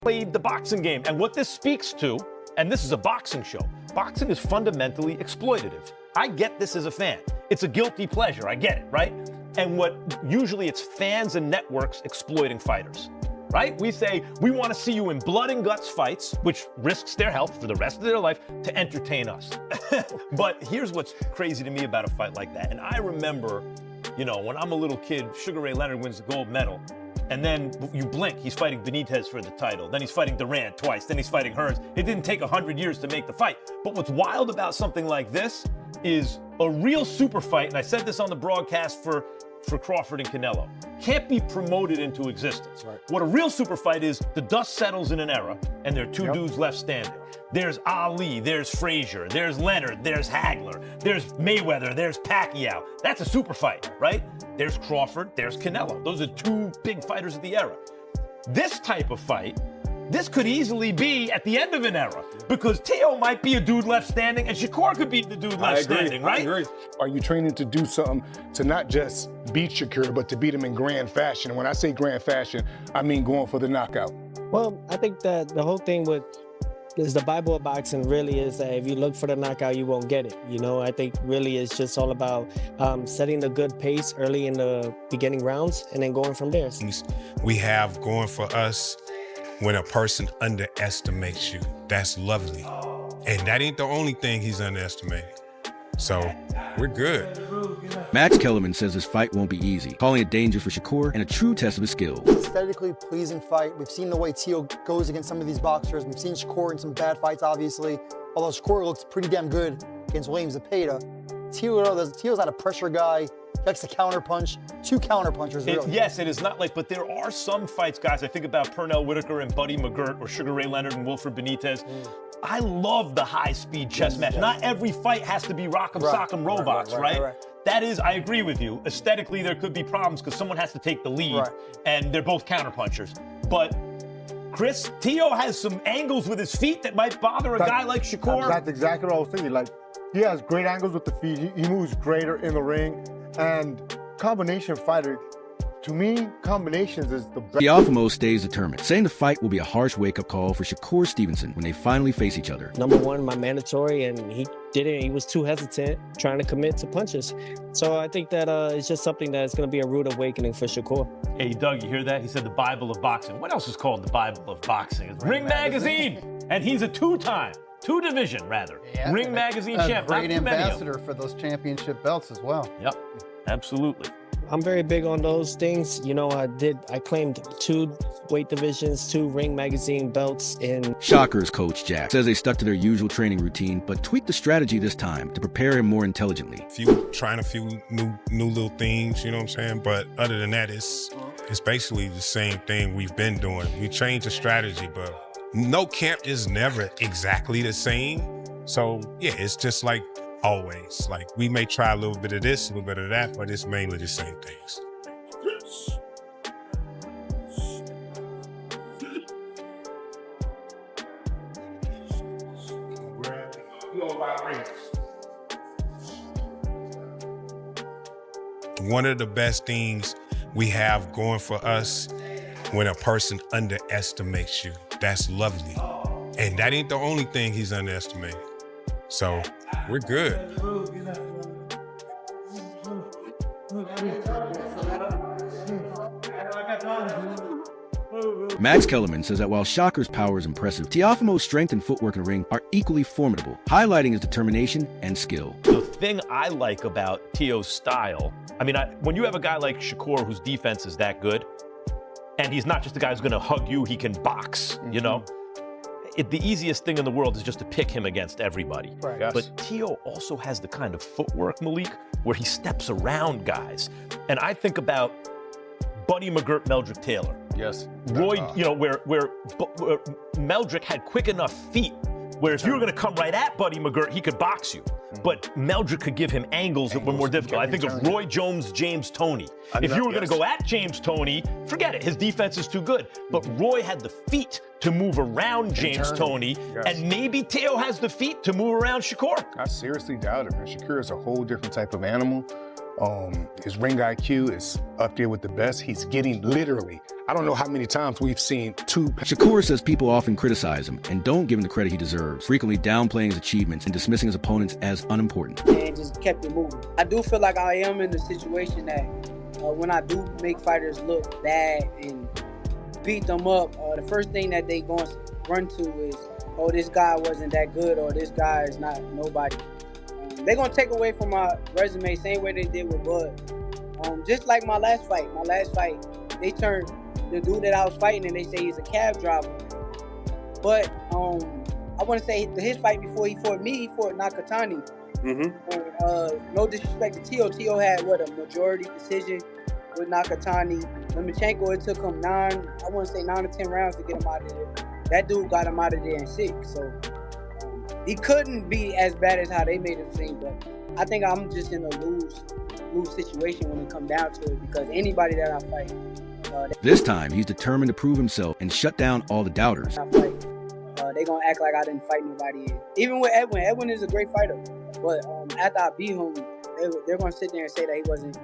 played the boxing game. And what this speaks to, and this is a boxing show, boxing is fundamentally exploitative. I get this as a fan. It's a guilty pleasure. I get it, right? And usually it's fans and networks exploiting fighters, right? We say, we want to see you in blood and guts fights, which risks their health for the rest of their life to entertain us. But here's what's crazy to me about a fight like that. And I remember, when I'm a little kid, Sugar Ray Leonard wins the gold medal. And then you blink, he's fighting Benitez for the title. Then he's fighting Durant twice. Then he's fighting Hearns. It didn't take 100 years to make the fight. But what's wild about something like this is a real super fight, and I said this on the broadcast for Crawford and Canelo, can't be promoted into existence. Right. What a real super fight is, the dust settles in an era, and there are two dudes left standing. There's Ali, there's Frazier, there's Leonard, there's Hagler, there's Mayweather, there's Pacquiao. That's a super fight, right? There's Crawford, there's Canelo. Those are two big fighters of the era. This type of fight, this could easily be at the end of an era, because Teo might be a dude left standing and Shakur could be the dude left standing, right? I agree. Are you training to do something to not just beat Shakur, but to beat him in grand fashion? And when I say grand fashion, I mean going for the knockout. Well, I think that the whole thing is the Bible of boxing really is that if you look for the knockout, you won't get it. I think really it's just all about setting a good pace early in the beginning rounds and then going from there. We have going for us, when a person underestimates you, that's lovely. And that ain't the only thing he's underestimating. So, we're good. Max Kellerman says this fight won't be easy, calling it danger for Shakur and a true test of his skill. Aesthetically pleasing fight. We've seen the way Teo goes against some of these boxers. We've seen Shakur in some bad fights, obviously. Although Shakur looks pretty damn good against Williams Zepeda. Teo's not a pressure guy. He likes to counterpunch. Two counterpunchers, really. Yes, it is not but there are some fights, guys. I think about Pernell Whitaker and Buddy McGirt, or Sugar Ray Leonard and Wilfred Benitez. I love the high-speed chess match. Not every fight has to be rock'em sock'em robots, right? That is, I agree with you. Aesthetically, there could be problems because someone has to take the lead, and they're both counterpunchers. But Chris, Teo has some angles with his feet that might bother a guy like Shakur. That's exactly what I was thinking. He has great angles with the feet. He moves greater in the ring. And combination fighter, to me, combinations is the best. Teofimo stays determined, saying the fight will be a harsh wake-up call for Shakur Stevenson when they finally face each other. Number one, my mandatory, and he didn't. He was too hesitant trying to commit to punches. So I think that it's just something that's going to be a rude awakening for Shakur. Hey, Doug, you hear that? He said the Bible of boxing. What else is called the Bible of boxing? It's Ring Magazine. And he's a two-division, Ring Magazine champ. Great ambassador for those championship belts as well. Yep, absolutely. I'm very big on those things. I claimed 2 weight divisions, 2 Ring Magazine belts in. Shakur's coach, Jack, says they stuck to their usual training routine, but tweaked the strategy this time to prepare him more intelligently. Trying a few new little things, you know what I'm saying? But other than that, it's basically the same thing we've been doing. We changed the strategy, but no camp is never exactly the same. So yeah, it's just like always. We may try a little bit of this, a little bit of that, but it's mainly the same things. One of the best things we have going for us, when a person underestimates you, that's lovely. And that ain't the only thing he's underestimating. So, we're good. Max Kellerman says that while Shakur's power is impressive, Teofimo's strength and footwork in the ring are equally formidable, highlighting his determination and skill. The thing I like about Teo's style, when you have a guy like Shakur whose defense is that good, and he's not just a guy who's going to hug you, he can box, the easiest thing in the world is just to pick him against everybody. Right. Yes. But Teo also has the kind of footwork, Malik, where he steps around guys. And I think about Buddy McGirt, Meldrick Taylor. Yes. Roy, where Meldrick had quick enough feet where if you were going to come right at Buddy McGirt, he could box you. But Meldrick could give him angles that were more difficult. I think of Roy Jones, James Toney. If you were going to go at James Toney, forget it. His defense is too good. But Roy had the feet to move around James Internal, Toney, yes. and maybe Teo has the feet to move around Shakur. I seriously doubt it, man. Shakur is a whole different type of animal. His ring IQ is up there with the best. He's getting literally, I don't know how many times we've seen two. Shakur says people often criticize him and don't give him the credit he deserves, frequently downplaying his achievements and dismissing his opponents as unimportant. And just kept it moving. I do feel like I am in the situation that when I do make fighters look bad and beat them up, the first thing that they going to run to is, oh, this guy wasn't that good, or this guy is not nobody. They're going to take away from my resume, same way they did with Bud. Just like my last fight, they turned the dude that I was fighting and they say he's a cab driver. But I want to say his fight before he fought me, he fought Nakatani. No disrespect to Teo. Teo had, a majority decision with Nakatani. Lomachenko, it took him 9 to 10 rounds to get him out of there. That dude got him out of there in 6. So he couldn't be as bad as how they made him seem, but I think I'm just in a lose situation when it comes down to it, because anybody that I fight, This time, he's determined to prove himself and shut down all the doubters. They're going to act like I didn't fight nobody. Even with Edwin. Edwin is a great fighter, but after I beat him, they're going to sit there and say that he wasn't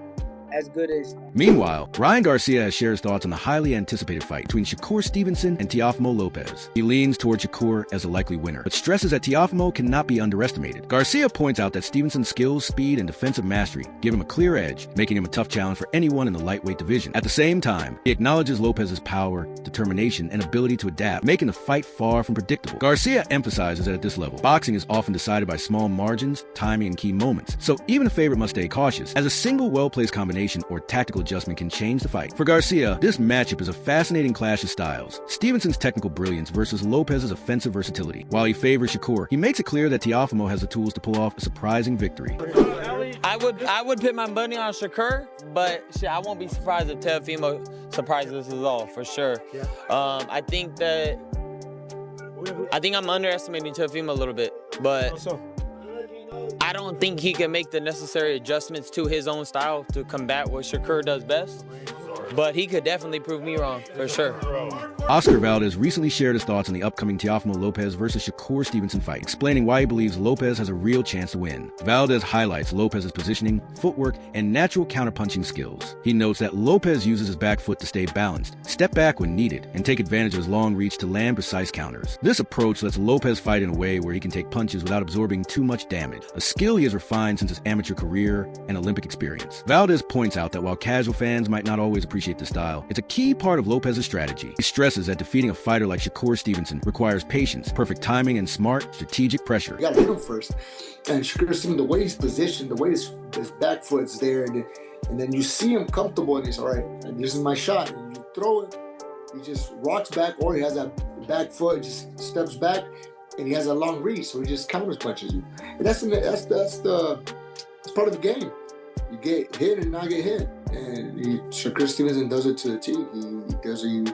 as good as... Meanwhile, Ryan Garcia has shared his thoughts on the highly anticipated fight between Shakur Stevenson and Teofimo Lopez. He leans toward Shakur as a likely winner, but stresses that Teofimo cannot be underestimated. Garcia points out that Stevenson's skills, speed, and defensive mastery give him a clear edge, making him a tough challenge for anyone in the lightweight division. At the same time, he acknowledges Lopez's power, determination, and ability to adapt, making the fight far from predictable. Garcia emphasizes that at this level, boxing is often decided by small margins, timing, and key moments, so even a favorite must stay cautious, as a single well-placed combination or tactical adjustment can change the fight. For Garcia, this matchup is a fascinating clash of styles. Stevenson's technical brilliance versus Lopez's offensive versatility. While he favors Shakur, he makes it clear that Teofimo has the tools to pull off a surprising victory. I would put my money on Shakur, but shit, I won't be surprised if Teofimo surprises us all, for sure. I think I'm underestimating Teofimo a little bit, but I don't think he can make the necessary adjustments to his own style to combat what Shakur does best. But he could definitely prove me wrong, for sure. Oscar Valdez recently shared his thoughts on the upcoming Teofimo Lopez versus Shakur Stevenson fight, explaining why he believes Lopez has a real chance to win. Valdez highlights Lopez's positioning, footwork, and natural counterpunching skills. He notes that Lopez uses his back foot to stay balanced, step back when needed, and take advantage of his long reach to land precise counters. This approach lets Lopez fight in a way where he can take punches without absorbing too much damage, a skill he has refined since his amateur career and Olympic experience. Valdez points out that while casual fans might not always appreciate the style, it's a key part of Lopez's strategy. He stresses that defeating a fighter like Shakur Stevenson requires patience, perfect timing, and smart, strategic pressure. You gotta hit him first. And Shakur Stevenson, the way he's positioned, the way his back foot's there, and then you see him comfortable, and he's all right, and this is my shot. And you throw it, he just rocks back, or he has that back foot, just steps back, and he has a long reach, so he just counters punches you. And that's part of the game. You get hit and not get hit. And Shakur Stevenson does it to the T.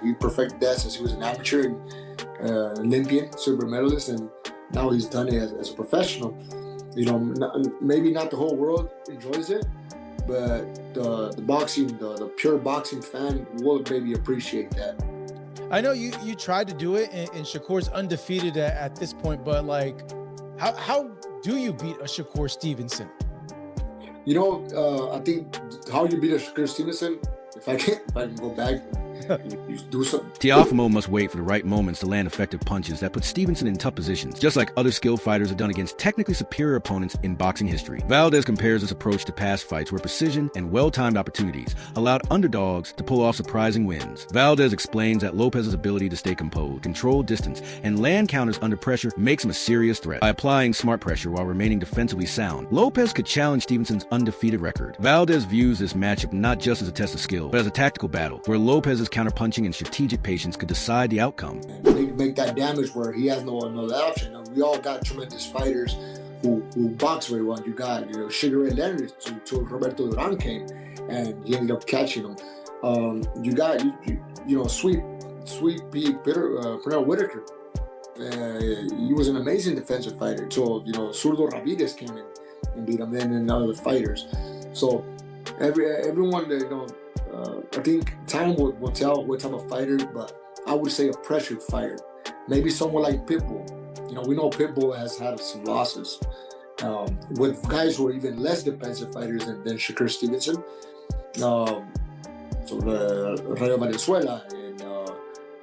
He perfected that since he was an amateur and Olympian, silver medalist, and now he's done it as a professional. You know, maybe not the whole world enjoys it, but the boxing, the pure boxing fan will maybe appreciate that. I know you tried to do it, and Shakur's undefeated at this point, but like, how do you beat a Shakur Stevenson? You know, I think how you beat a Shakur Stevenson, if I can go back, you do something. Teofimo must wait for the right moments to land effective punches that put Stevenson in tough positions, just like other skilled fighters have done against technically superior opponents in boxing history. Valdez compares this approach to past fights where precision and well-timed opportunities allowed underdogs to pull off surprising wins. Valdez explains that Lopez's ability to stay composed, control distance, and land counters under pressure makes him a serious threat. By applying smart pressure while remaining defensively sound, Lopez could challenge Stevenson's undefeated record. Valdez views this matchup not just as a test of skill, but as a tactical battle, where Lopez's counterpunching and strategic patience could decide the outcome. Make that damage where he has no other option. Now, we all got tremendous fighters who box very well. You got Sugar Ray Leonard to Roberto Duran came, and he ended up catching him. You got Sweet Pete Pernell Whitaker. He was an amazing defensive fighter. So Zurdo Ramirez came in and beat him, and other fighters. So everyone I think time will tell what type of fighter, but I would say a pressured fighter. maybe someone like Pitbull. You know, we know Pitbull has had some losses with guys who are even less defensive fighters than Shakur Stevenson. So Rayo Venezuela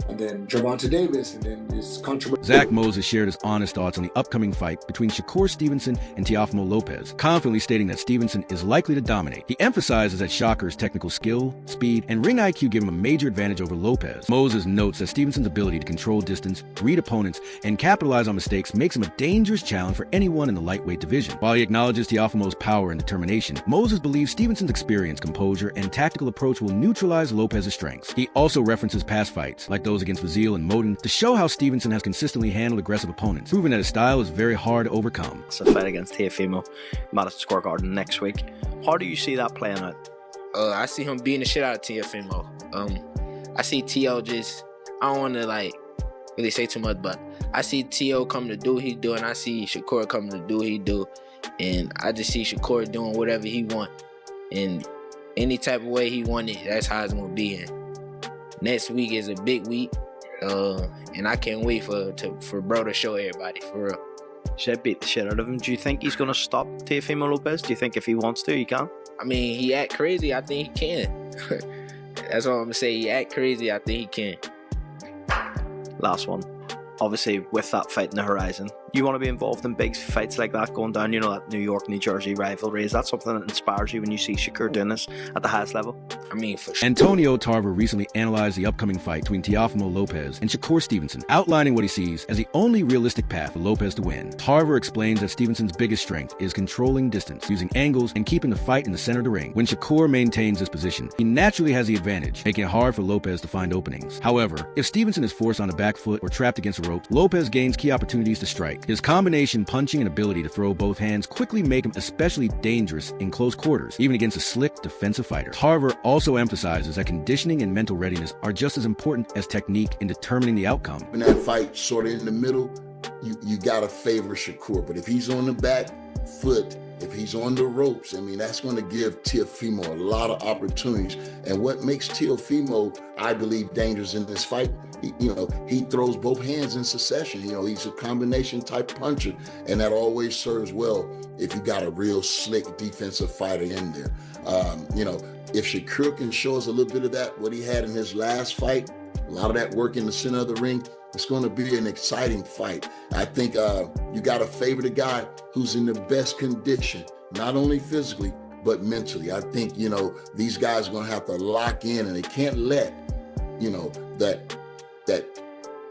and then Gervonta Davis, and then his controversy. Zach Moses shared his honest thoughts on the upcoming fight between Shakur Stevenson and Teofimo Lopez, confidently stating that Stevenson is likely to dominate. He emphasizes that Shakur's technical skill, speed, and ring IQ give him a major advantage over Lopez. Moses notes that Stevenson's ability to control distance, read opponents, and capitalize on mistakes makes him a dangerous challenge for anyone in the lightweight division. While he acknowledges Teofimo's power and determination, Moses believes Stevenson's experience, composure, and tactical approach will neutralize Lopez's strengths. He also references past fights, like those against Vasil and Modin, to show how Stevenson has consistently handled aggressive opponents, proving that his style is very hard to overcome. It's a fight against Teofimo, Madison Square Garden next week. How do you see that playing out? I see him beating the shit out of Teofimo. I see Teo just, I don't want to really say too much, but I see Teo come to do what he do, and I see Shakur come to do what he do, and I just see Shakur doing whatever he want, and any type of way he want it, that's how it's gonna be. And next week is a big week, and I can't wait for bro to show everybody, for real. Should beat the shit out of him. Do you think he's going to stop Teofimo Lopez? Do you think if he wants to, he can? I mean, he act crazy, I think he can. That's all I'm gonna say. He act crazy, I think he can. Last one. Obviously, with that fight in the horizon, you want to be involved in big fights like that going down, you know, that New York, New Jersey rivalry. Is that something that inspires you when you see Shakur doing this at the highest level? I mean, for sure. Antonio Tarver recently analyzed the upcoming fight between Teofimo Lopez and Shakur Stevenson, outlining what he sees as the only realistic path for Lopez to win. Tarver explains that Stevenson's biggest strength is controlling distance, using angles, and keeping the fight in the center of the ring. When Shakur maintains this position, he naturally has the advantage, making it hard for Lopez to find openings. However, if Stevenson is forced on the back foot or trapped against the ropes, Lopez gains key opportunities to strike. His combination punching and ability to throw both hands quickly make him especially dangerous in close quarters, even against a slick defensive fighter. Tarver also emphasizes that conditioning and mental readiness are just as important as technique in determining the outcome. In that fight, sort of in the middle, you gotta favor Shakur. But if he's on the back foot, if he's on the ropes, I mean, that's going to give Teofimo a lot of opportunities. And what makes Teofimo, I believe, dangerous in this fight, he throws both hands in succession. He's a combination type puncher, and that always serves well if you got a real slick defensive fighter in there. If Shakur can show us a little bit of that, what he had in his last fight, a lot of that work in the center of the ring, it's going to be an exciting fight. I think you got to favor the guy who's in the best condition, not only physically, but mentally. I think, these guys are going to have to lock in, and they can't let, that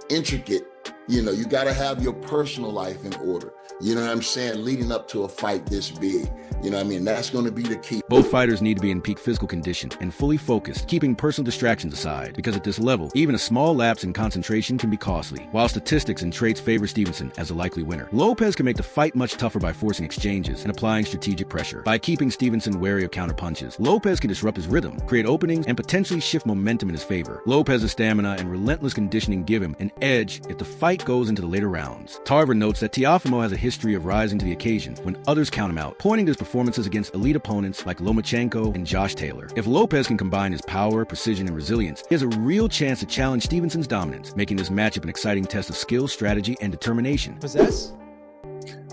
intricate, you got to have your personal life in order. You know what I'm saying? Leading up to a fight this big. You know what I mean? That's going to be the key. Both fighters need to be in peak physical condition and fully focused, keeping personal distractions aside, because at this level, even a small lapse in concentration can be costly. While statistics and traits favor Stevenson as a likely winner, Lopez can make the fight much tougher by forcing exchanges and applying strategic pressure. By keeping Stevenson wary of counterpunches, Lopez can disrupt his rhythm, create openings, and potentially shift momentum in his favor. Lopez's stamina and relentless conditioning give him an edge if the fight goes into the later rounds. Tarver notes that Teofimo has a history of rising to the occasion when others count him out, pointing to his performances against elite opponents like Lomachenko and Josh Taylor. If Lopez can combine his power, precision, and resilience, he has a real chance to challenge Stevenson's dominance, making this matchup an exciting test of skill, strategy, and determination. Possess?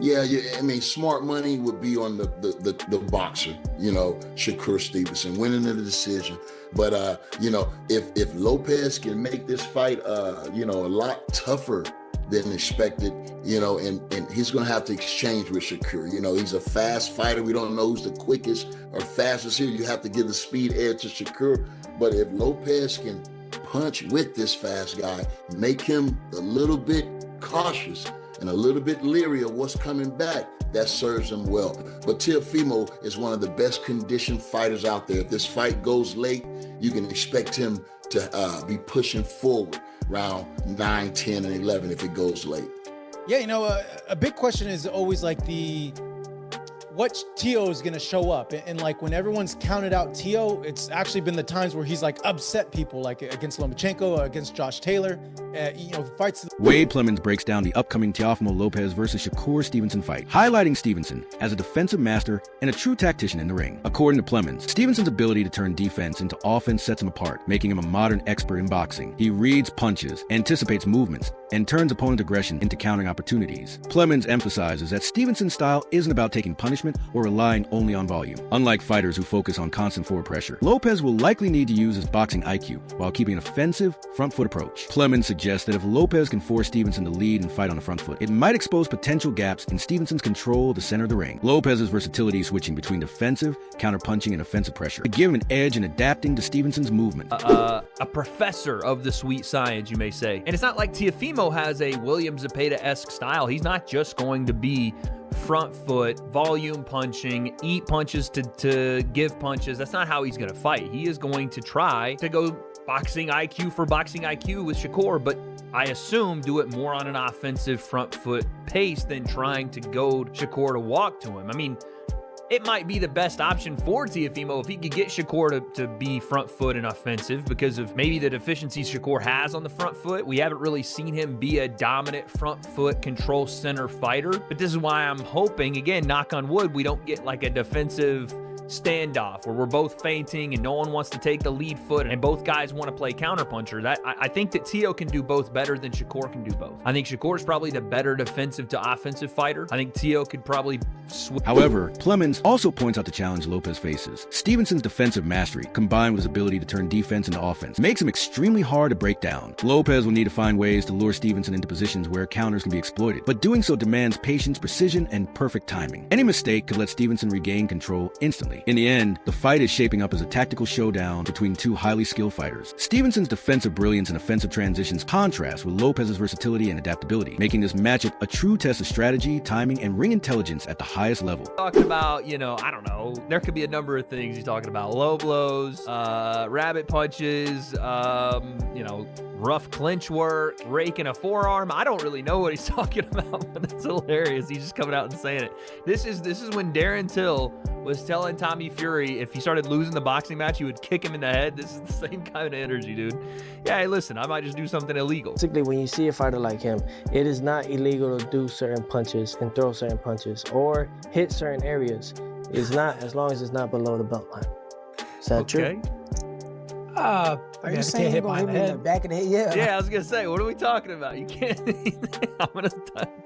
Yeah, I mean, smart money would be on the boxer, Shakur Stevenson, winning the decision. But, if Lopez can make this fight, a lot tougher than expected, and he's going to have to exchange with Shakur. He's a fast fighter. We don't know who's the quickest or fastest here. You have to give the speed edge to Shakur. But if Lopez can punch with this fast guy, make him a little bit cautious and a little bit leery of what's coming back, that serves him well. But Teofimo is one of the best conditioned fighters out there. If this fight goes late, you can expect him to be pushing forward round 9, 10, and 11 if it goes late. Yeah, a big question is always like what Teo is gonna show up, and like when everyone's counted out Teo, it's actually been the times where he's like upset people, like against Lomachenko, against Josh Taylor, fights. Wade Plemons breaks down the upcoming Teofimo Lopez versus Shakur Stevenson fight, highlighting Stevenson as a defensive master and a true tactician in the ring. According to Plemons, Stevenson's ability to turn defense into offense sets him apart, making him a modern expert in boxing. He reads punches, anticipates movements, and turns opponent aggression into countering opportunities. Plemons emphasizes that Stevenson's style isn't about taking punishment or relying only on volume. Unlike fighters who focus on constant forward pressure, Lopez will likely need to use his boxing IQ while keeping an offensive front foot approach. Plemons suggests that if Lopez can force Stevenson to lead and fight on the front foot, it might expose potential gaps in Stevenson's control of the center of the ring. Lopez's versatility switching between defensive, counter-punching, and offensive pressure to give him an edge in adapting to Stevenson's movement. A professor of the sweet science, you may say. And it's not like Teofimo has a William Zepeda-esque style. He's not just going to be front foot, volume punching, eat punches to give punches. That's not how he's going to fight. He is going to try to go boxing IQ for boxing IQ with Shakur, but I assume do it more on an offensive front foot pace than trying to goad Shakur to walk to him. I mean, it might be the best option for Teofimo if he could get Shakur to be front foot and offensive because of maybe the deficiencies Shakur has on the front foot. We haven't really seen him be a dominant front foot control center fighter, but this is why I'm hoping, again, knock on wood, we don't get like a defensive standoff where we're both feinting and no one wants to take the lead foot and both guys want to play counterpuncher. I think that Teo can do both better than Shakur can do both. I think Shakur is probably the better defensive to offensive fighter. I think Teo could probably However, Plemons also points out the challenge Lopez faces. Stevenson's defensive mastery, combined with his ability to turn defense into offense, makes him extremely hard to break down. Lopez will need to find ways to lure Stevenson into positions where counters can be exploited, but doing so demands patience, precision, and perfect timing. Any mistake could let Stevenson regain control instantly. In the end, the fight is shaping up as a tactical showdown between two highly skilled fighters. Stevenson's defensive brilliance and offensive transitions contrast with Lopez's versatility and adaptability, making this matchup a true test of strategy, timing, and ring intelligence at the highest level. Talking about, I don't know, there could be a number of things he's talking about. Low blows, rabbit punches, rough clinch work, raking a forearm. I don't really know what he's talking about, but that's hilarious. He's just coming out and saying it. This is when Darren Till was telling Tommy Fury if he started losing the boxing match, he would kick him in the head. This is the same kind of energy, dude. Yeah, hey, listen, I might just do something illegal. Basically, when you see a fighter like him, it is not illegal to do certain punches and throw certain punches or hit certain areas. It's not, as long as it's not below the belt line. Is that true? Are you saying hit him in the back of the head? Yeah, I was gonna say, what are we talking about? You can't. I'm gonna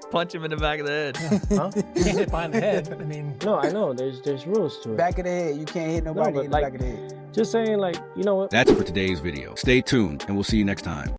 punch him in the back of the head. Huh? You can't hit behind the head. I mean, no, I know. There's rules to it. Back of the head, you can't hit nobody in the back of the head. Just saying, you know what? That's it for today's video. Stay tuned, and we'll see you next time.